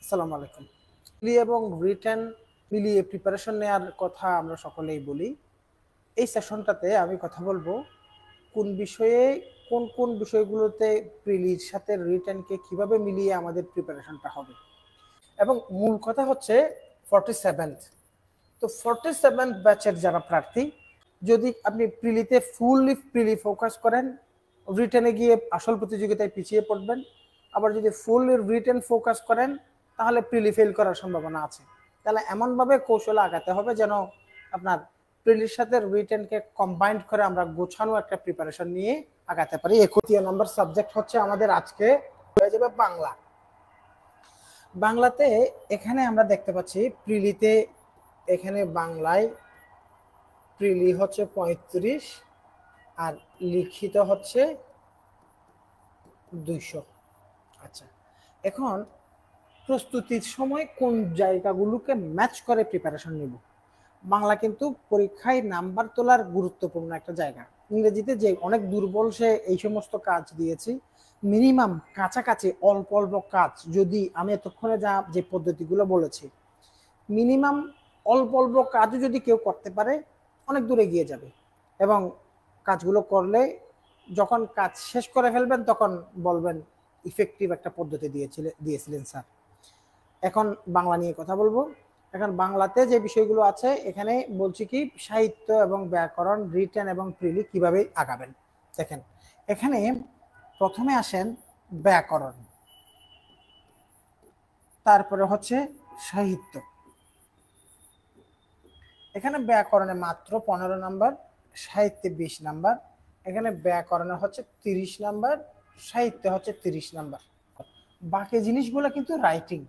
আসসালামু আলাইকুম। মিলিয়ে এবং রিটেন মিলিয়ে প্রিপারেশন নেওয়ার কথা আমরা সকলেই বলি। এই সেশনটাতে আমি কথা বলবো কোন বিষয়ে কোন বিষয়গুলোতে প্রিলির সাথে রিটেনকে কিভাবে মিলিয়ে আমাদের প্রিপারেশনটা হবে, এবং মূল কথা হচ্ছে 47th। তো 47th ব্যাচের যারা প্রার্থী, যদি আপনি প্রিলি ফোকাস করেন, রিটেনে গিয়ে আসল প্রতিযোগিতায় পিছিয়ে পড়বেন। আবার যদি ফুল রিটেন ফোকাস করেন তাহলে প্রিলি ফেল করার সম্ভাবনা আছে। তাহলে এমনভাবে কৌশলে আগাতে হবে যেন আপনার প্রিলির সাথে রিটেনকে কম্বাইন্ড করে আমরা গোছানো একটা প্রিপারেশন নিয়ে আগাতে পারি। 31 নম্বর সাবজেক্ট হচ্ছে আমাদের আজকে হয়ে যাবে বাংলা। বাংলাতে এখানে আমরা দেখতে পাচ্ছি প্রিলিতে, এখানে বাংলায় প্রিলি হচ্ছে 35 আর লিখিত হচ্ছে 200। আচ্ছা, এখন প্রস্তুতির সময় কোন জায়গাগুলোকে ম্যাচ করে প্রিপারেশন নিব। বাংলা কিন্তু পরীক্ষায় নাম্বার তোলার গুরুত্বপূর্ণ একটা জায়গা। ইংরেজিতে যে অনেক দুর্বল সে এই সমস্ত কাজ দিয়েছি, মিনিমাম কাছাকাছি অল্প অল্প কাজ, যদি আমি এতক্ষণে যে পদ্ধতিগুলো বলেছি, মিনিমাম অল্প অল্প কাজও যদি কেউ করতে পারে অনেক দূরে গিয়ে যাবে। এবং কাজগুলো করলে যখন কাজ শেষ করে ফেলবেন তখন বলবেন ইফেক্টিভ একটা পদ্ধতি দিয়েছিলেন স্যার। এখন বাংলা নিয়ে কথা বলবো। এখন বাংলাতে যে বিষয়গুলো আছে এখানে বলছি কি, সাহিত্য এবং ব্যাকরণ, রিটেন এবং প্রিলি কিভাবে আগাবেন। দেখেন, এখানে প্রথমে আসেন ব্যাকরণ, তারপরে হচ্ছে সাহিত্য। এখানে ব্যাকরণে মাত্র 15 নাম্বার, সাহিত্যে 20 নাম্বার। এখানে ব্যাকরণে হচ্ছে 30 নাম্বার, সাহিত্যে হচ্ছে 30 নাম্বার। বাকি জিনিসগুলো কিন্তু রাইটিং।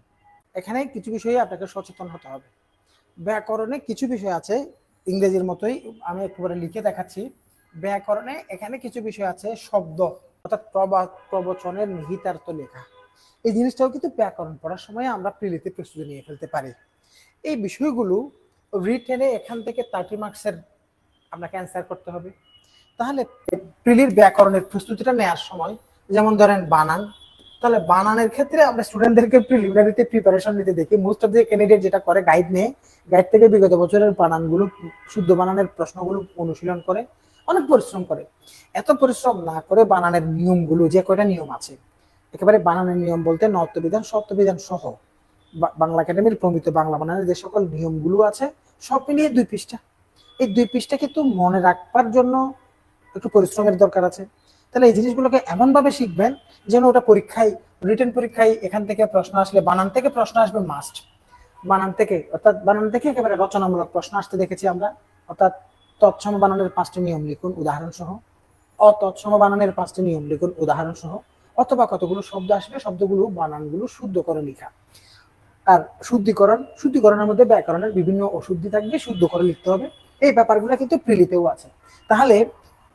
এখানে কিছু বিষয়ে আপনাকে সচেতন হতে হবে। ব্যাকরণে কিছু বিষয় আছে ইংরেজির মতোই, আমি একেবারে লিখে দেখাচ্ছি। ব্যাকরণে এখানে কিছু বিষয় আছে শব্দ, অর্থাৎ প্রবচনের নিহিতার্থ লেখা। এই জিনিসটাও কিন্তু ব্যাকরণ পড়ার সময় আমরা প্রিলিতে প্রস্তুতি নিয়ে ফেলতে পারি। এই বিষয়গুলো রিটেনে এখান থেকে 30 মার্কসের আপনাকে অ্যান্সার করতে হবে। তাহলে প্রিলির ব্যাকরণের প্রস্তুতিটা নেওয়ার সময়, যেমন ধরেন বানান, তাহলে বানানের ক্ষেত্রে আমরা স্টুডেন্টদেরকে প্রিলিমিনারিতে প্রিপারেশন নিতে দেখি। মোস্ট অফ দ্য ক্যান্ডিডেট যেটা করে, গাইড নেয়, গাইড থেকে বিগত বছরের বানানগুলো, শুদ্ধ বানানের প্রশ্নগুলো অনুশীলন করে, অনেক পরিশ্রম করে। এত পরিশ্রম না করে বানানের নিয়মগুলো, যে কয়টা নিয়ম আছে একেবারে বানানের নিয়ম বলতে নর্তবিধান শর্তবিধান সহ বাংলা একাডেমির প্রমিত বাংলা বানানের যে সকল নিয়মগুলো আছে সব মিলিয়ে 2 পৃষ্ঠা। এই 2 পৃষ্ঠা কিন্তু মনে রাখবার জন্য একটু পরিশ্রমের দরকার আছে। তাহলে এই জিনিসগুলোকে এমন ভাবে শিখবেন যেন ওটা পরীক্ষায়, রিটেন পরীক্ষায় এখান থেকে প্রশ্ন আসলে বানান থেকে প্রশ্ন আসবে মাস্ট। বানান থেকে, অর্থাৎ বানান থেকে একেবারে রচনামূলক প্রশ্ন আসতে দেখেছি আমরা। অর্থাৎ তৎসম বানানের 5টি নিয়ম লিখুন উদাহরণ সহ, অতৎসম বানানের 5টি নিয়ম লিখুন উদাহরণ সহ, অথবা কতগুলো শব্দ আসবে শব্দগুলো বানানগুলো শুদ্ধ করে লেখা। আর শুদ্ধিকরণের মধ্যে ব্যাকরণের বিভিন্ন অশুদ্ধি থাকবে, শুদ্ধ করে লিখতে হবে। এই ব্যাপারগুলো কিন্তু প্রিলিতেও আছে। তাহলে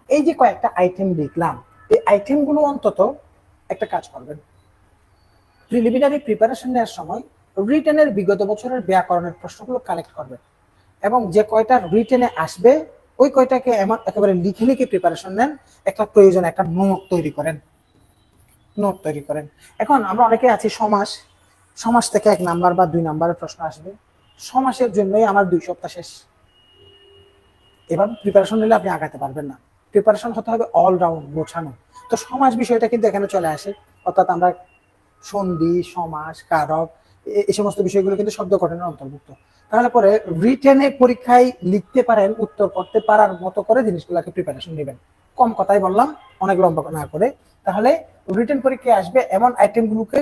এই যে কয়েকটা আইটেম দেখলাম, এই আইটেমগুলো অন্তত একটা কাজ করবেন, প্রিলিমিনারি প্রিপারেশন নেওয়ার সময় রিটেনের বিগত বছরের ব্যাকরণের প্রশ্নগুলো কালেক্ট করবেন, এবং যে কয়টা রিটেনে আসবে ওই কয়টাকে একেবারে লিখে লিখে প্রিপারেশন নেন। একটা প্রয়োজন একটা নোট তৈরি করেন। এখন আমরা অনেকে আছি সমাস থেকে 1 নাম্বার বা 2 নাম্বারের প্রশ্ন আসবে, সমাসের জন্যই আমার 2 সপ্তাহ শেষ। এবার প্রিপারেশন নিলে আপনি আগাতে পারবেন না। প্রিপারেশন হতে হবে অলরাউন্ড, গোছানো। তো সমাস বিষয়টা কিন্তু এখানে চলে আসে, অর্থাৎ আমরা সন্ধি, সমাস, কারক, এই সমস্ত বিষয়গুলো কিন্তু শব্দ গঠনের অন্তর্ভুক্ত। তাহলে পরে রিটেনে পরীক্ষায় লিখতে পারেন, উত্তর করতে পারার মতো করে জিনিসগুলোকে প্রিপারেশন নেবেন। কম কথাই বললাম, অনেক লম্বা না করে। তাহলে রিটেন পরীক্ষায় আসবে এমন আইটেমগুলোকে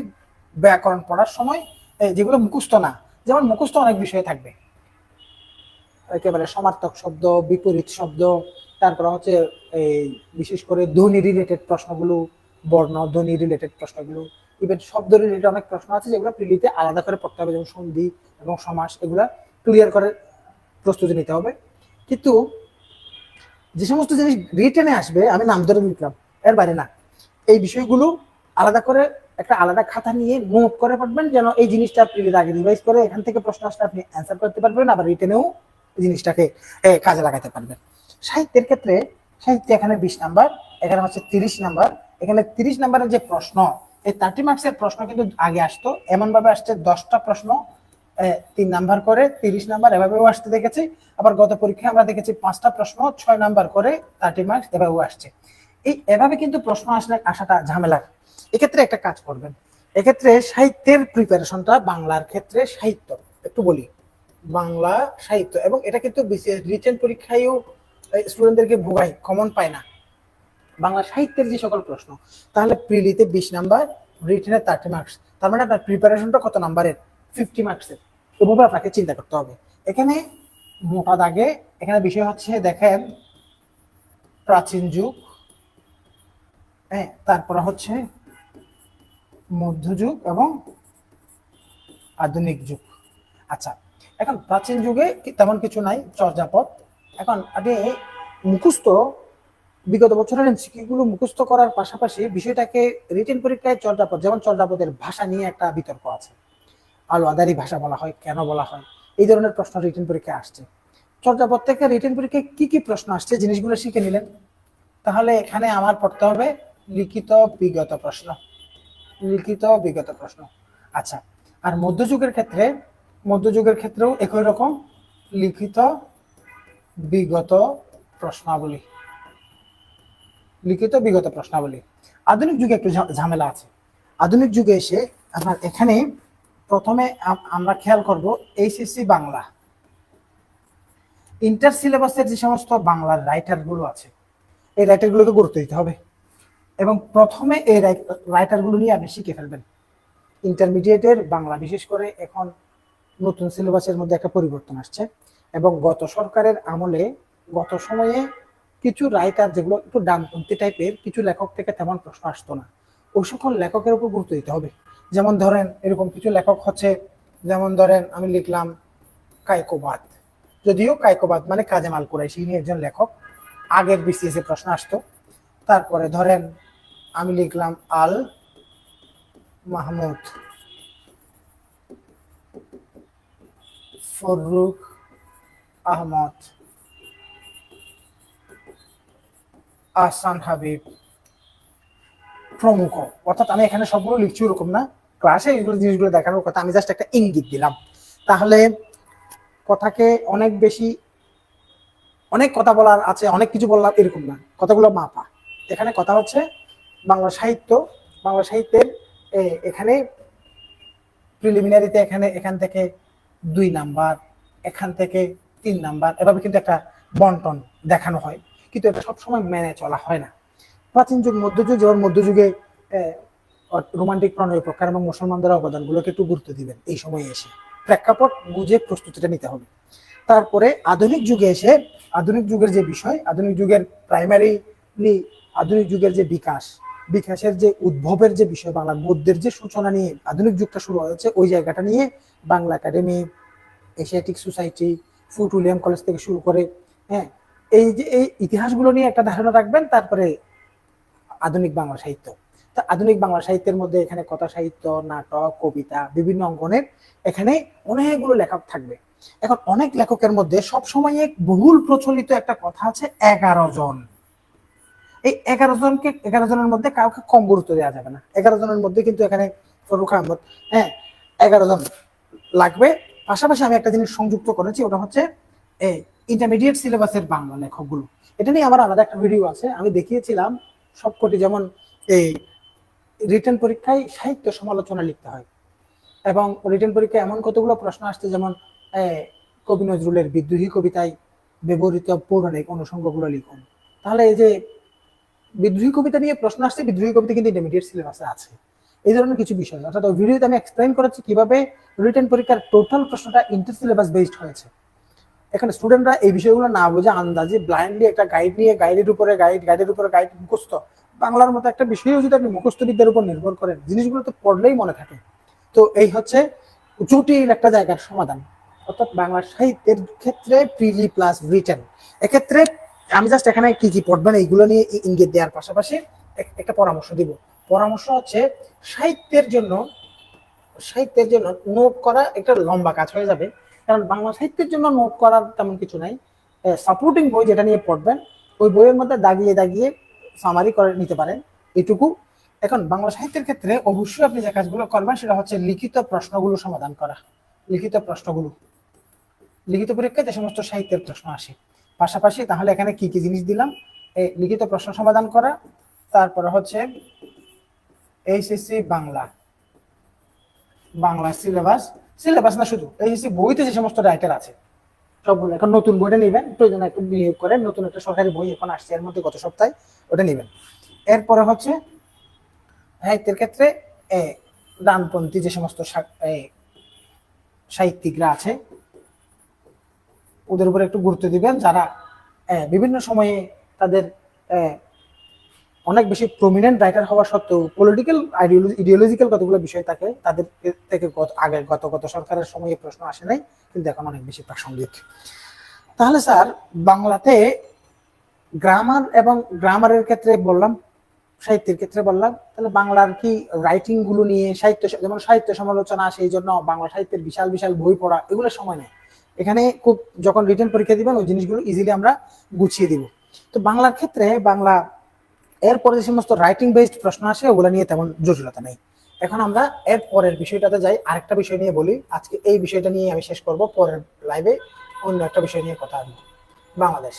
ব্যাকরণ পড়ার সময়, যেগুলো মুখস্থ না, যেমন মুখস্থ অনেক বিষয় থাকবে, একেবারে সমার্থক শব্দ, বিপরীত শব্দ, তারপরে হচ্ছে এই বিশেষ করে ধ্বনি রিলেটেড প্রশ্নগুলো, বর্ণ ধ্বনি রিলেটেড প্রশ্নগুলো, ইভেন শব্দ রিলেটেড অনেক প্রশ্ন আছে যেগুলো প্রিলিতে আলাদা করে পড়তে হবে, যেমন সন্ধি এবং সমাস, এগুলা ক্লিয়ার করে প্রস্তুতি নিতে হবে। কিন্তু যে সমস্ত জিনিস রিটেনে আসবে, আমি নাম ধরে লিখলাম, এর বাইরে না। এই বিষয়গুলো আলাদা করে একটা আলাদা খাতা নিয়ে নোট করে পড়বেন, যেন এই জিনিসটা প্রিলির আগে রিভাইজ করে এখান থেকে প্রশ্ন আসলে আপনি অ্যান্সার করতে পারবেন, আবার রিটেনেও জিনিসটাকে কাজে লাগাতে পারবেন। সাহিত্যের ক্ষেত্রে সাহিত্যে এখানে 20 নাম্বার, এখানে হচ্ছে 30 নাম্বার। এখানে 30 নাম্বারের যে প্রশ্ন, এই 30 মার্কসের প্রশ্ন কিন্তু আগে আসতো, এমন ভাবে আসছে 10টা প্রশ্ন 3 নাম্বার করে 30 নাম্বার এভাবেও আসতে দেখেছি। আবার গত পরীক্ষায় আমরা দেখেছি 5টা প্রশ্ন 6 নাম্বার করে 30 মার্কস এভাবেও আসছে। এভাবে কিন্তু প্রশ্ন আসলে আসাটা ঝামেলার। এক্ষেত্রে একটা কাজ করবেন, এক্ষেত্রে সাহিত্যের প্রিপারেশনটা, বাংলার ক্ষেত্রে সাহিত্য একটু বলি, বাংলা সাহিত্য, এবং এটা কিন্তু রিটেন পরীক্ষায়ও স্টুডেন্টদেরকে ভোগাই, কমন পায় না বাংলা সাহিত্যের যে সকল প্রশ্ন। তাহলে প্রিলিতে 20 নাম্বার, রিটেনে 30 মার্কস, তার মানে আপনার প্রিপারেশনটা কত নাম্বারের? 50 মার্কসের। এভাবে আপনাকে চিন্তা করতে হবে। এখানে মোটা দাগে এখানে বিষয় হচ্ছে, দেখেন প্রাচীন যুগ, হ্যাঁ, তারপরে হচ্ছে মধ্যযুগ এবং আধুনিক যুগ। আচ্ছা, এখন প্রাচীন যুগে তেমন কিছু নাই, চর্যাপদ। এখন আপনি মুখস্থ, বিগত বছরের এমসিকিউগুলো মুখস্থ করার পাশাপাশি বিষয়টাকে রিটেন পরীক্ষায় চর্যাপদ, যেমন চর্যাপদের ভাষা নিয়ে একটা বিতর্ক আছে, আলো আদারি ভাষা বলা হয়, কেন বলা হয়, এই ধরনের প্রশ্ন রিটেন পরীক্ষায় আসছে। চর্যাপদ থেকে রিটেন পরীক্ষায় কি কি প্রশ্ন আসছে জিনিসগুলো শিখে নিলেন। তাহলে এখানে আমার পড়তে হবে লিখিত বিগত প্রশ্ন, লিখিত বিগত প্রশ্ন। আচ্ছা, আর মধ্যযুগের ক্ষেত্রে, মধ্যযুগের ক্ষেত্রেও একই রকম লিখিত বিগত প্রশ্নাবলী, লিখিত বিগত প্রশ্নাবলী। আধুনিক যুগে একটু ঝামেলা আছে। আধুনিক যুগে এসে আপনার এখানে প্রথমে আমরা খেয়াল করব এইচএসসি বাংলা ইন্টার সিলেবাসের যে সমস্ত বাংলার রাইটার গুলো আছে, এই রাইটার গুলোকে গুরুত্ব দিতে হবে, এবং প্রথমে এই রাইটার গুলো নিয়ে আপনি শিখে ফেলবেন। ইন্টারমিডিয়েটের বাংলা, বিশেষ করে এখন নতুন সিলেবাসের মধ্যে একটা পরিবর্তন আসছে, এবং গত সরকারের আমলে, গত সময়ে কিছু রাইটার যেগুলো একটু ডানপন্থী টাইপের, কিছু লেখক থেকে তেমন প্রশ্ন আসতো না, ওই সকল লেখকের উপর গুরুত্ব দিতে হবে। যেমন ধরেন এরকম কিছু লেখক হচ্ছে, যেমন ধরেন আমি লিখলাম কায়কোবাদ, যদিও কায়কোবাদ মানে কাজেমাল কুরাইশি, ইনি একজন লেখক, আগের বিসিএস এ প্রশ্ন আসতো। তারপরে ধরেন আমি লিখলাম আল মাহমুদ ফররুখ আহমদ আহসান হাবিব প্রমুখ। অর্থাৎ আমি এখানে সবগুলো লিখছি ওরকম না, ক্লাসে এইগুলো জিনিসগুলো দেখানোর কথা, আমি জাস্ট একটা ইঙ্গিত দিলাম। তাহলে কথাকে অনেক বেশি, অনেক কথা বলার আছে, অনেক কিছু বললাম এরকম না, কথাগুলো মাপা। এখানে কথা হচ্ছে বাংলা সাহিত্য, বাংলা সাহিত্যের এখানে প্রিলিমিনারিতে এখান থেকে 2 নাম্বার, এখান থেকে 3 নাম্বার, এভাবে কিন্তু একটা বন্টন দেখানো হয়, কিন্তু এটা সবসময় মেনে চলা হয় না। প্রাচীন যুগ, মধ্যযুগ, যেমন মধ্যযুগে রোমান্টিক প্রণয় প্রকার এবং মুসলমানদের অবদানগুলোকে একটু গুরুত্ব দিবেন এই সময়ে এসে, প্রেক্ষাপট বুঝে প্রস্তুতিটা নিতে হবে। তারপরে আধুনিক যুগে এসে, আধুনিক যুগের যে বিষয়, আধুনিক যুগের প্রাইমারিলি আধুনিক যুগের যে বিকাশের যে উদ্ভবের যে বিষয়, বাংলা গদ্যের যে সূচনা নিয়ে আধুনিক যুগটা শুরু হয়েছে, ওই জায়গাটা নিয়ে Bangla academy, Asiatic society, foot William college থেকে শুরু করে, হ্যাঁ, এই যে এই ইতিহাসগুলো নিয়ে একটা ধারণা রাখবেন। তারপরে আধুনিক বাংলা সাহিত্য, তা আধুনিক বাংলা সাহিত্যের মধ্যে এখানে কথা সাহিত্য, নাটক, কবিতা, বিভিন্ন অঙ্গনের এখানে অনেকগুলো লেখক থাকবে। এখন অনেক লেখকের মধ্যে সবসময় এক বহুল প্রচলিত একটা কথা আছে 11 জন। এই 11 জনের মধ্যে কাউকে কম গুরুত্ব দেওয়া যাবে না। 11 জনের মধ্যে কিন্তু এখানে ফররুখ আহমদ, হ্যাঁ, 11 জন লাগবে। পাশাপাশি আমি একটা জিনিস সংযুক্ত করেছি, ওটা হচ্ছে এই ইন্টারমিডিয়েট সিলেবাসের বাংলা লেখকগুলো। এটা নিয়ে আমার আলাদা একটা ভিডিও আছে, আমি দেখিয়েছিলাম সবকটি, যেমন এই রিটেন পরীক্ষায় সাহিত্য সমালোচনা লিখতে হয়, এবং রিটেন পরীক্ষায় এমন কতগুলো প্রশ্ন আসছে, যেমন কবি নজরুলের বিদ্রোহী কবিতায় ব্যবহৃত পৌরাণিক অনুষঙ্গগুলো লিখুন। তাহলে এই যে বিদ্রোহী কবিতা নিয়ে প্রশ্ন আসছে, বিদ্রোহী কবিতা কিন্তু ইন্টারমিডিয়েট সিলেবাসে আছে, এই ধরনের কিছু বিষয়। অর্থাৎ ওই ভিডিওতে আমি এক্সপ্লেইন করেছি কিভাবে রিটেন পরীক্ষার টোটাল প্রশ্নটা ইন্টার সিলেবাস বেসড হয়েছে। এখানে স্টুডেন্টরা এই বিষয়গুলো না বুঝে আন্দাজে ব্লাইন্ডলি একটা গাইড নিয়ে গাইডের উপরে গাইড মুখস্থ, বাংলার মতো একটা বিষয়ও যদি আপনি মুখস্থবিদ্যার উপর নির্ভর করেন, জিনিসগুলো তো পড়লেই মনে থাকে। তো এই হচ্ছে জটিল একটা জায়গার সমাধান। অর্থাৎ বাংলা সাহিত্যের ক্ষেত্রে প্রিলি প্লাস রিটেন, এক্ষেত্রে আমি জাস্ট এখানে কি কি পড়বেন এইগুলো নিয়ে ইঙ্গিত দেওয়ার পাশাপাশি একটা পরামর্শ দিব। পরামর্শ হচ্ছে সাহিত্যের জন্য নোট করা একটা লম্বা কাজ হয়ে যাবে, কারণ বাংলা সাহিত্যের জন্য নোট করার তেমন কিছু নাই। সাপোর্টিং বই যেটা নিয়ে পড়বেন, ওই বইয়ের মধ্যে দাগিয়ে দাগিয়ে সামারি করে নিতে পারেন, এটুকু। এখন বাংলা সাহিত্যের ক্ষেত্রে অবশ্যই আপনি যে কাজগুলো করবেন সেটা হচ্ছে লিখিত প্রশ্নগুলো সমাধান করা। লিখিত প্রশ্নগুলো, লিখিত পরীক্ষায় যে সমস্ত সাহিত্যের প্রশ্ন আসে, পাশাপাশি তাহলে এখানে কি কি জিনিস দিলাম, এই লিখিত প্রশ্ন সমাধান করা, তারপরে হচ্ছে HSC Bangla, Bangla syllabus, syllabus না শুধু এইচএসসি বইতে যে সমস্ত রাইটার আছে সবগুলো, এখন নতুন বইটা নেবেন, প্রয়োজন একটু বিনিয়োগ করেন, নতুন একটা সরকারি বই এখন আসছে এর মধ্যে গত সপ্তাহে, ওটা নেবেন। এরপরে হচ্ছে সাহিত্যের ক্ষেত্রে ডানপন্থী যে সমস্ত সাহিত্যিকরা আছে ওদের উপর একটু গুরুত্ব দিবেন, যারা বিভিন্ন সময়ে তাদের অনেক বেশি প্রমিনেন্ট রাইটার হওয়া সত্ত্বেও পলিটিক্যাল ইডিওলজিক্যাল কতগুলো বিষয় থাকে তাদের থেকে আগে গত সরকারের সময়ে প্রশ্ন আসে নাই, কিন্তু এখন অনেক বেশি প্রাসঙ্গিক। তাহলে স্যার বাংলাতে গ্রামার এবং গ্রামারের ক্ষেত্রে বললাম, সাহিত্যের ক্ষেত্রে বললাম, তাহলে বাংলার কি রাইটিং গুলো নিয়ে সাহিত্য, যেমন সাহিত্য সমালোচনা, সেই জন্য বাংলা সাহিত্যের বিশাল বিশাল বই পড়া এগুলো সময় নেই। এখানে খুব যখন রিটেন পরীক্ষা দিবেন ওই জিনিসগুলো ইজিলি আমরা গুছিয়ে দিব। তো বাংলার ক্ষেত্রে বাংলা এরপরে যে সমস্ত রাইটিং বেসড প্রশ্ন আসে ওগুলো নিয়ে তেমন জটিলতা নেই। এখন আমরা এর পরের বিষয়টাতে যাই, আরেকটা বিষয় নিয়ে বলি। আজকে এই বিষয়টা নিয়ে আমি শেষ করব, পরের লাইভে অন্য একটা বিষয় নিয়ে কথা বলবো। বাংলাদেশ